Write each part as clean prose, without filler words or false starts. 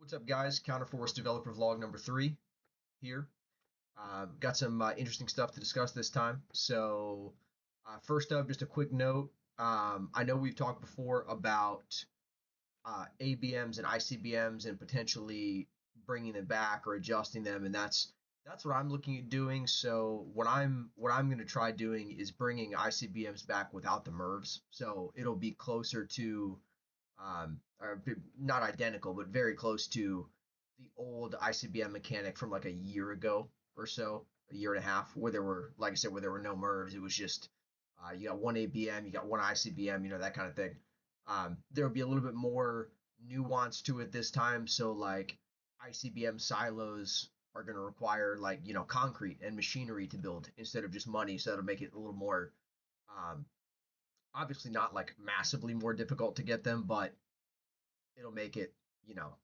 What's up, guys? Counterforce developer vlog number 3 here. Got some interesting stuff to discuss this time. First up, just a quick note. I know we've talked before about ABMs and ICBMs and potentially bringing them back or adjusting them, and that's what I'm looking at doing. So what I'm going to try doing is bringing ICBMs back without the MIRVs. So it'll be closer to or not identical, but very close to the old ICBM mechanic from like a year ago or so, a year and a half, where there were, like I said, where there were no MIRVs. It was just you got one ABM, you got one ICBM, that kind of thing. There will be a little bit more nuance to it this time. So like ICBM silos are going to require like concrete and machinery to build instead of just money. So that'll make it a little more um, obviously not like massively more difficult to get them, but it'll make it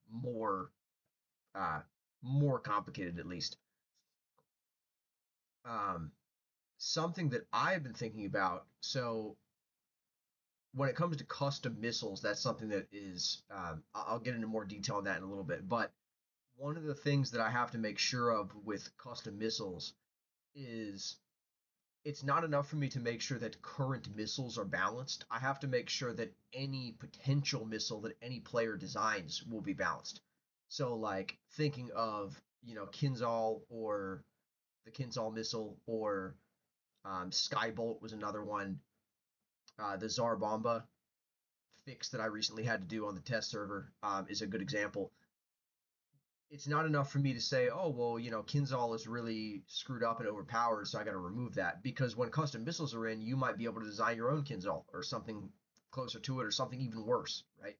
more uh more complicated at least. um Something that I've been thinking about, so when it comes to custom missiles, that's something that is I'll get into more detail on that in a little bit, but one of the things that I have to make sure of with custom missiles is it's not enough for me to make sure that current missiles are balanced. I have to make sure that any potential missile that any player designs will be balanced. So, like thinking of Kinzhal, or the Kinzhal missile, or Skybolt was another one. The Tsar Bomba fix that I recently had to do on the test server is a good example. It's not enough for me to say, oh, well, Kinzhal is really screwed up and overpowered, so I got to remove that. Because when custom missiles are in, you might be able to design your own Kinzhal or something closer to it or something even worse, right?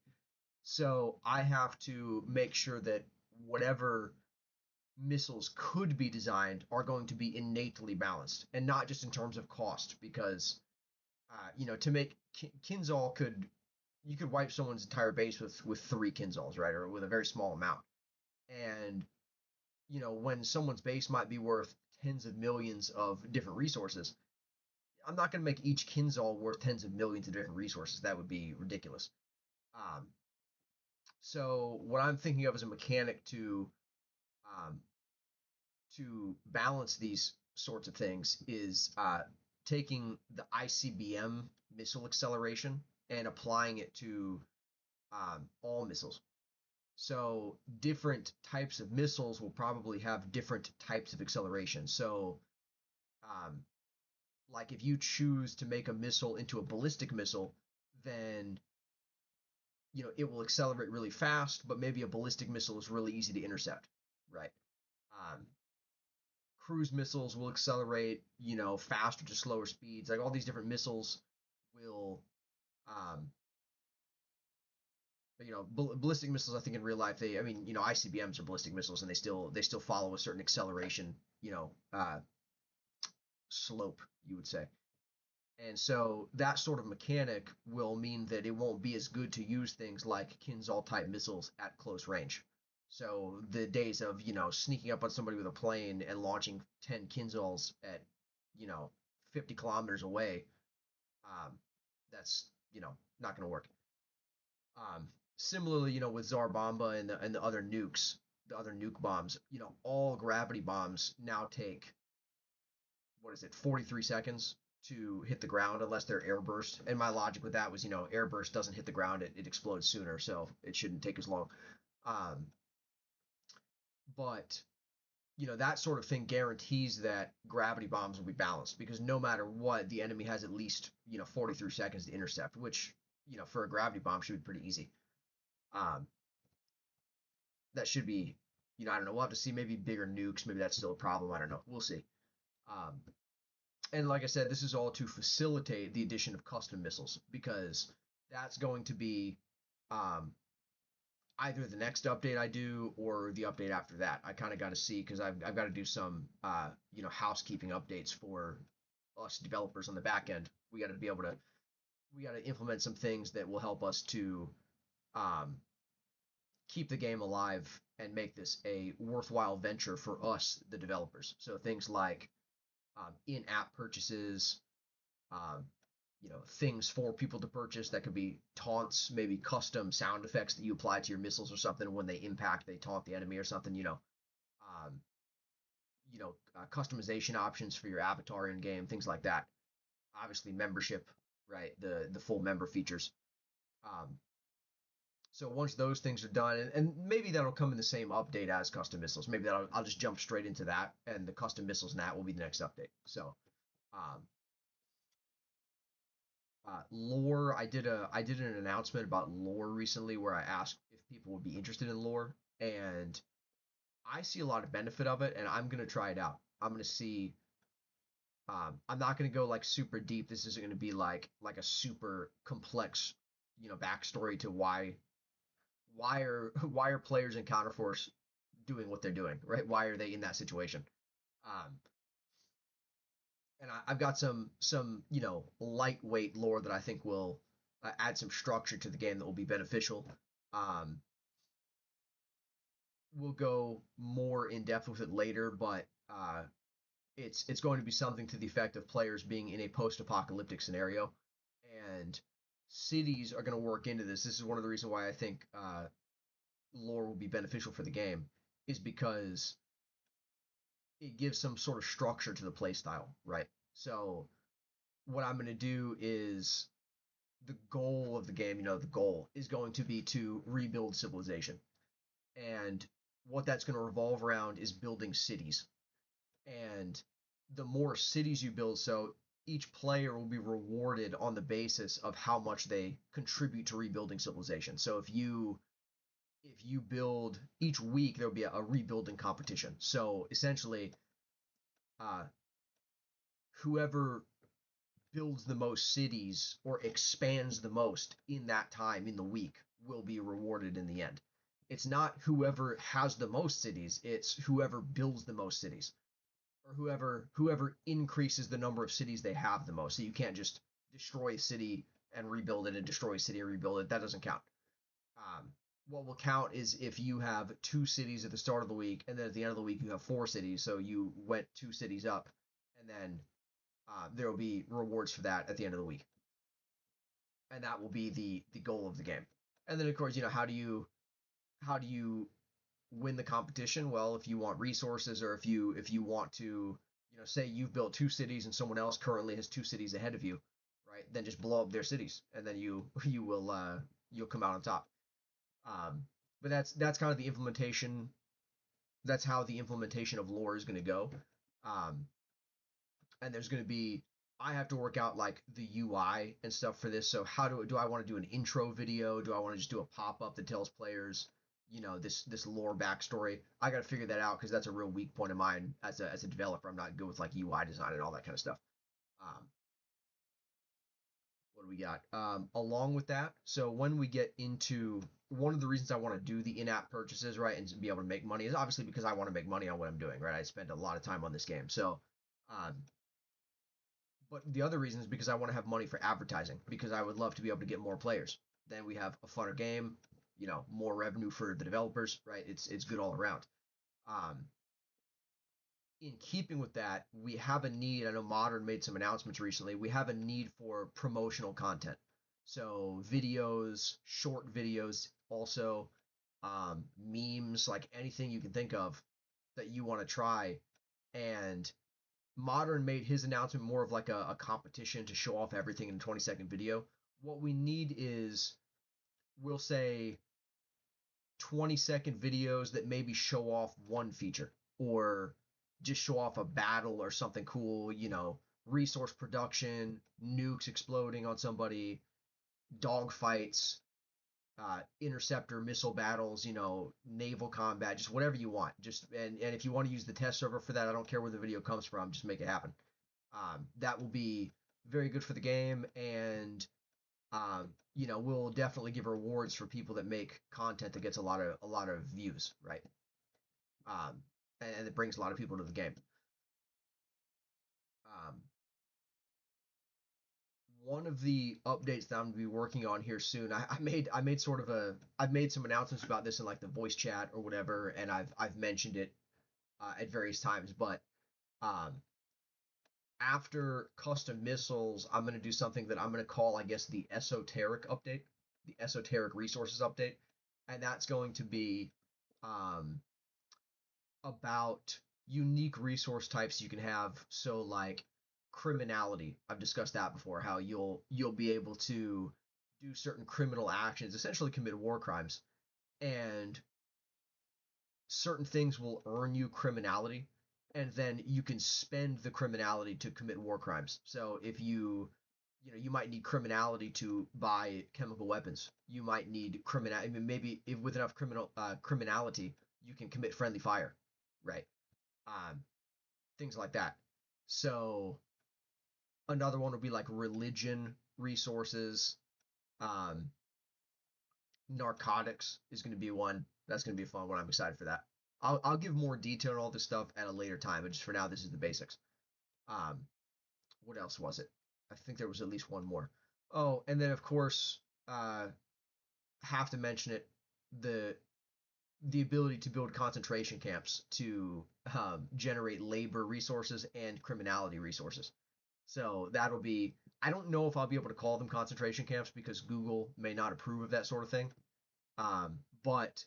So I have to make sure that whatever missiles could be designed are going to be innately balanced and not just in terms of cost. Because, to make Kinzhal you could wipe someone's entire base with three Kinzhals, right? Or with a very small amount. And when someone's base might be worth tens of millions of different resources, I'm not going to make each Kinzhal worth tens of millions of different resources. That would be ridiculous. Um, so what I'm thinking of as a mechanic um, to balance these sorts of things is taking the ICBM missile acceleration and applying it to all missiles. So different types of missiles will probably have different types of acceleration. So, um, like if you choose to make a missile into a ballistic missile, then it will accelerate really fast, but maybe a ballistic missile is really easy to intercept, right? Um, Cruise missiles will accelerate, faster to slower speeds. Like all these different missiles will um, ballistic missiles. I think in real life, I mean, ICBMs are ballistic missiles, and they still follow a certain acceleration, slope, you would say. And so that sort of mechanic will mean that it won't be as good to use things like Kinzhal type missiles at close range. So the days of sneaking up on somebody with a plane and launching 10 Kinzhals at 50 kilometers away, um, that's not going to work. Similarly, with Tsar Bomba and the other nukes, the other nuke bombs, all gravity bombs now take, what is it, 43 seconds to hit the ground unless they're airburst. And my logic with that was, airburst doesn't hit the ground, it explodes sooner, so it shouldn't take as long. Um, but that sort of thing guarantees that gravity bombs will be balanced because no matter what, the enemy has at least 43 seconds to intercept, which for a gravity bomb should be pretty easy. Um, that should be, I don't know. We'll have to see. Maybe bigger nukes. Maybe that's still a problem. I don't know. We'll see. Um, and like I said, this is all to facilitate the addition of custom missiles because that's going to be um, either the next update I do or the update after that. I kind of got to see because I've got to do some housekeeping updates for us developers on the back end. We got to implement some things that will help us to um, keep the game alive and make this a worthwhile venture for us, the developers. So things like in-app purchases, um, things for people to purchase that could be taunts, maybe custom sound effects that you apply to your missiles or something when they impact, they taunt the enemy or something. Um, customization options for your avatar in game, things like that. Obviously, membership, right? The full member features. Um, so once those things are done, and maybe that'll come in the same update as custom missiles. Maybe I'll just jump straight into that, and the custom missiles and that will be the next update. So, um, lore, I did an announcement about lore recently where I asked if people would be interested in lore, and I see a lot of benefit of it, and I'm gonna try it out. I'm gonna see. I'm not gonna go like super deep. This isn't gonna be like a super complex, backstory to why are players in Counterforce doing what they're doing, right? Why are they in that situation? Um, and I've got some lightweight lore that I think will add some structure to the game that will be beneficial. Um, we'll go more in depth with it later, but it's going to be something to the effect of players being in a post-apocalyptic scenario, and cities are going to work into this. This is one of the reasons why I think lore will be beneficial for the game, is because it gives some sort of structure to the playstyle, right? So what I'm going to do is the goal of the game, the goal is going to be to rebuild civilization. And what that's going to revolve around is building cities. And the more cities you build, so each player will be rewarded on the basis of how much they contribute to rebuilding civilization. So if you build each week, there'll be a rebuilding competition. So essentially, uh, whoever builds the most cities or expands the most in that time in the week will be rewarded in the end. It's not whoever has the most cities, it's whoever builds the most cities, or whoever increases the number of cities they have the most. So you can't just destroy a city and rebuild it, and destroy a city and rebuild it. That doesn't count. Um, what will count is if you have 2 cities at the start of the week, and then at the end of the week you have 4 cities. So you went 2 cities up, and then there will be rewards for that at the end of the week, and that will be the goal of the game. And then of course, how do you win the competition? Well, if you want resources, or if you want to, say you've built 2 cities and someone else currently has 2 cities ahead of you, right? Then just blow up their cities, and then you'll come out on top. Um, but that's kind of the implementation. That's how the implementation of lore is going to go. Um, and there's going to be, I have to work out like the UI and stuff for this. So how do I want to do an intro video? Do I want to just do a pop up that tells players, this lore backstory? I got to figure that out because that's a real weak point of mine as a developer. I'm not good with like UI design and all that kind of stuff. Um, what do we got? Along with that, so when we get into, one of the reasons I want to do the in-app purchases, right, and be able to make money is obviously because I want to make money on what I'm doing, right? I spend a lot of time on this game, so um, but the other reason is because I want to have money for advertising, because I would love to be able to get more players. Then we have a funner game, more revenue for the developers, right? It's good all around. Um, in keeping with that, we have a need. I know Modern made some announcements recently. We have a need for promotional content. So videos, short videos, also memes, like anything you can think of that you want to try. And Modern made his announcement more of like a competition to show off everything in a 20-second video. What we need is, we'll say, 20-second videos that maybe show off one feature, or just show off a battle or something cool, resource production, nukes exploding on somebody, dog fights, interceptor missile battles, naval combat, just whatever you want. Just and if you want to use the test server for that, I don't care where the video comes from, just make it happen. That will be very good for the game, and we'll definitely give rewards for people that make content that gets a lot of views, right? Um, and it brings a lot of people to the game. Um, one of the updates that I'm gonna be working on here soon, I made sort of I've made some announcements about this in like the voice chat or whatever, and I've mentioned it at various times, but um, after custom missiles, I'm going to do something that I'm going to call, I guess, the esoteric update, the esoteric resources update. And that's going to be um, about unique resource types you can have. So like criminality, I've discussed that before, how you'll be able to do certain criminal actions, essentially commit war crimes, and certain things will earn you criminality, and then you can spend the criminality to commit war crimes. So if you might need criminality to buy chemical weapons. You might need criminal. I mean, maybe if with enough criminality, you can commit friendly fire, right? Um, Things like that. So another one would be like religion resources. Um, Narcotics is going to be one. That's going to be a fun one. I'm excited for that. I'll give more detail on all this stuff at a later time, but just for now, this is the basics. Um, what else was it? I think there was at least one more. Oh, and then of course, uh, have to mention it, the the ability to build concentration camps to generate labor resources and criminality resources. So that'll be. I don't know if I'll be able to call them concentration camps because Google may not approve of that sort of thing. But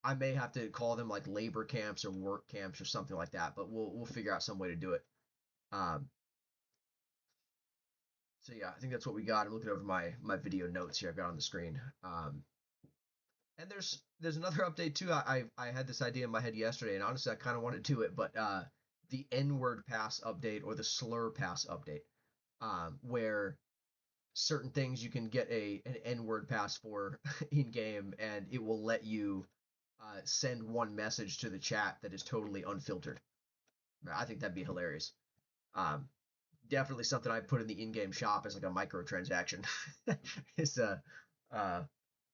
I may have to call them like labor camps or work camps or something like that. But we'll figure out some way to do it. Um, so yeah, I think that's what we got. I'm looking over my video notes here I've got on the screen. And there's another update too. I had this idea in my head yesterday, and honestly, I kind of want to do it, but the N-word pass update or the slur pass update, where certain things you can get an N-word pass for in game, and it will let you send one message to the chat that is totally unfiltered. I think that'd be hilarious. Um, Definitely something I put in the in-game shop as like a microtransaction. It's a uh,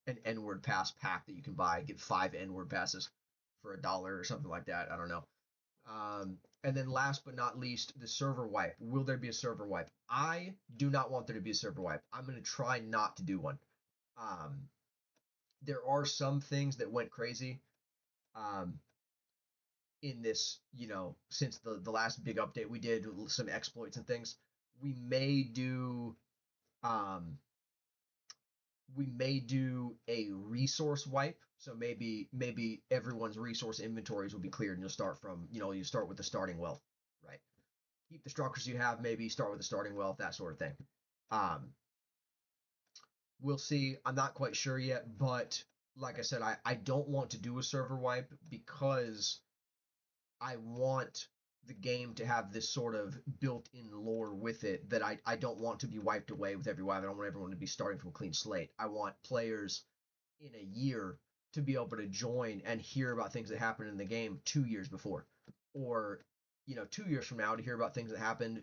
an N-word pass pack that you can buy. Get 5 N-word passes for $1 or something like that. I don't know. And then last but not least, the server wipe. Will there be a server wipe? I do not want there to be a server wipe. I'm going to try not to do one. Um, there are some things that went crazy um, in this, since the last big update we did, some exploits and things. We may do um, we may do a resource wipe. So maybe everyone's resource inventories will be cleared, and you'll start from you start with the starting wealth, right? Keep the structures you have. Maybe start with the starting wealth, that sort of thing. Um, we'll see. I'm not quite sure yet, but like I said, I don't want to do a server wipe because I want the game to have this sort of built-in lore with it that I don't want to be wiped away with every wipe. I don't want everyone to be starting from a clean slate. I want players in a year to be able to join and hear about things that happened in the game 2 years before, or 2 years from now to hear about things that happened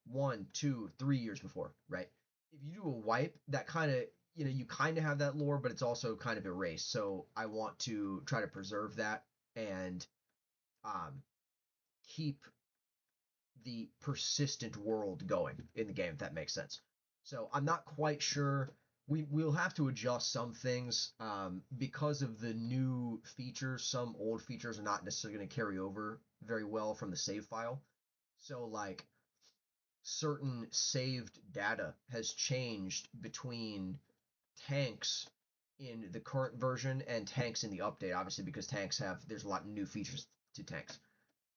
1, 2, 3 years before, right? If you do a wipe, that kind of you kind of have that lore, but it's also kind of erased. So I want to try to preserve that and um, keep the persistent world going in the game, if that makes sense. So I'm not quite sure. We'll have to adjust some things because of the new features. Some old features are not necessarily going to carry over very well from the save file. So like certain saved data has changed between tanks in the current version and tanks in the update, obviously because there's a lot of new features to tanks.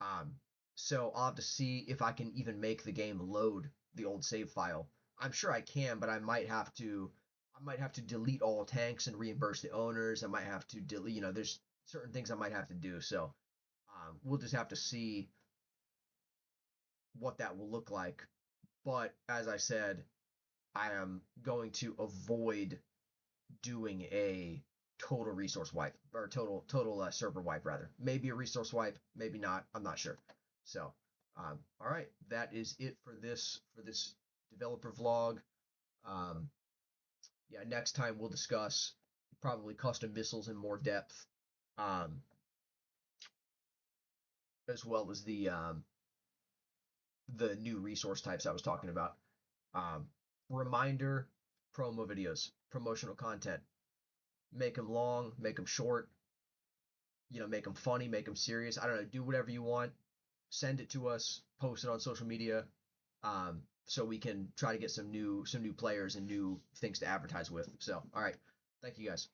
Um, so I'll have to see if I can even make the game load the old save file. I'm sure I can, but I might have to delete all tanks and reimburse the owners. I might have to delete, there's certain things I might have to do. So we'll just have to see what that will look like. But as I said, I am going to avoid doing a total resource wipe or total server wipe rather. Maybe a resource wipe, maybe not. I'm not sure. So, all right, that is it for this developer vlog. Um, yeah, next time we'll discuss probably custom missiles in more depth, um, as well as the new resource types I was talking about. Um, Reminder: promo videos, promotional content. Make them long, make them short, make them funny, make them serious. I don't know, do whatever you want. Send it to us, post it on social media. so we can try to get some new players and new things to advertise with. So, all right, thank you guys.